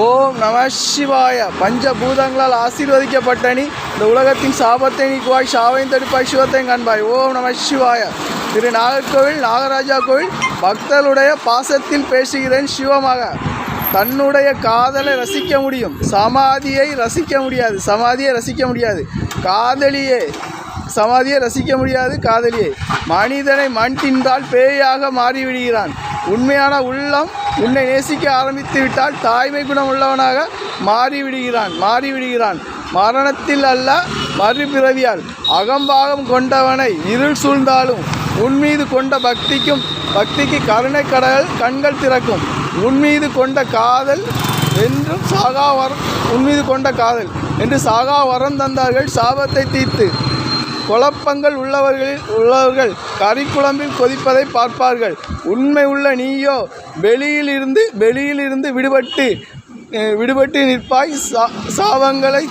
ஓம் நம சிவாய. பஞ்சபூதங்களால் ஆசீர்வதிக்கப்பட்ட நீ இந்த உலகத்தின் சாபத்தை நீக்குவாய், சாவையும் தடுப்பாய், சிவத்தையும் காண்பாய். ஓம் நம சிவாய. திரு நாகர்கோவில் நாகராஜா கோவில் பக்தர்களுடைய பாசத்தில் பேசுகிறேன் சிவமாக. தன்னுடைய காதலை ரசிக்க முடியும், சமாதியை ரசிக்க முடியாது. சமாதியை ரசிக்க முடியாது காதலியை. மனிதனை மண் தின்றால் பேயாக மாறிவிடுகிறான். உண்மையான உள்ளம் உன்னை நேசிக்க ஆரம்பித்து விட்டால் தாய்மை குணம் உள்ளவனாக மாறிவிடுகிறான். மரணத்தில் அல்ல மறுபிறவியால். அகம்பாகம் கொண்டவனை இருள் சூழ்ந்தாலும் உன்மீது கொண்ட பக்திக்கு கருணை கடல் கண்கள் திறக்கும். உன்மீது கொண்ட காதல் என்று சாகா வரம் தந்தார்கள் இசாபத்தை தீர்த்து. குழப்பங்கள் உள்ளவர்கள் கறிக்குழம்பில் கொதிப்பதை பார்ப்பார்கள். உண்மை உள்ள நீயோ வெளியிலிருந்து விடுபட்டு நிற்பாய். சாபங்களை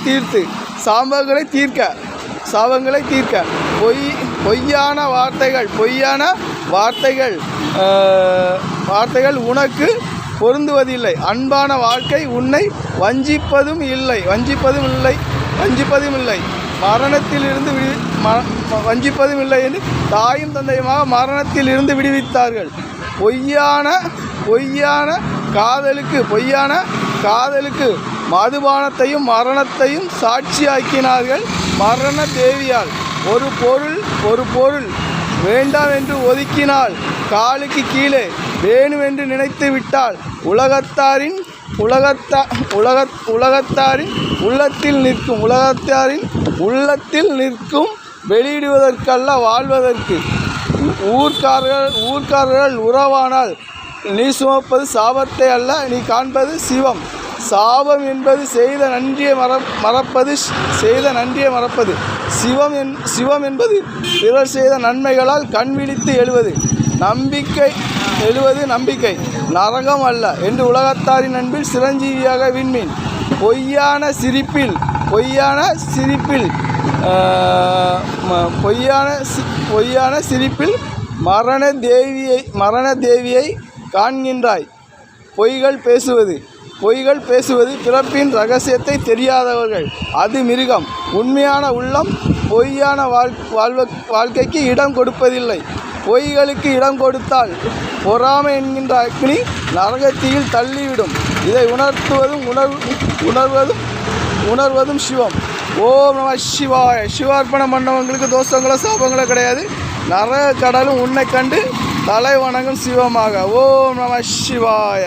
தீர்க்க பொய்யான வார்த்தைகள் உனக்கு பொருந்துவதில்லை. அன்பான வாழ்க்கை உன்னை வஞ்சிப்பதும் இல்லை. வஞ்சிப்பதும் இல்லை என்று தாயும் தந்தையுமாக மரணத்தில் இருந்து விடுவித்தார்கள். பொய்யான காதலுக்கு மதுபானத்தையும் மரணத்தையும் சாட்சியாக்கினார்கள் மரண தேவியால். ஒரு பொருள் வேண்டாம் என்று ஒதுக்கினால் காலுக்கு கீழே வேணுமென்று நினைத்து விட்டால் உலகத்தாரின் உள்ளத்தில் நிற்கும் வெளியிடுவதற்கல்ல வாழ்வதற்கு. ஊர்க்காரர்கள் உறவானால் நீ சுமப்பது சாபத்தை அல்ல, நீ காண்பது சிவம். சாபம் என்பது செய்த நன்றியை மறப்பது. சிவம் என்பது பிறர் செய்த நன்மைகளால் கண் விழித்து எழுவது நம்பிக்கை. நரகம் அல்ல என்று உலகத்தாரின் அன்பில் சிரஞ்சீவியாக விண்மீன். பொய்யான சிரிப்பில் மரண தேவியை காண்கின்றாய். பொய்கள் பேசுவது பிறப்பின் இரகசியத்தை தெரியாதவர்கள். அது மிருகம். உண்மையான உள்ளம் பொய்யான வாழ்க்கைக்கு இடம் கொடுப்பதில்லை. பொய்களுக்கு இடம் கொடுத்தால் பொறாமை என்கின்ற அக்னி நரகத்தீயில் தள்ளிவிடும். இதை உணர்வதும் சிவம். ஓம் நம சிவாய. சிவார்ப்பணம் பண்ணவங்களுக்கு தோஷங்களோ சாபங்களோ கிடையாது. நரக கடலும் உன்னை கண்டு தலை வணங்கும் சிவமாக. ஓம் நம சிவாய.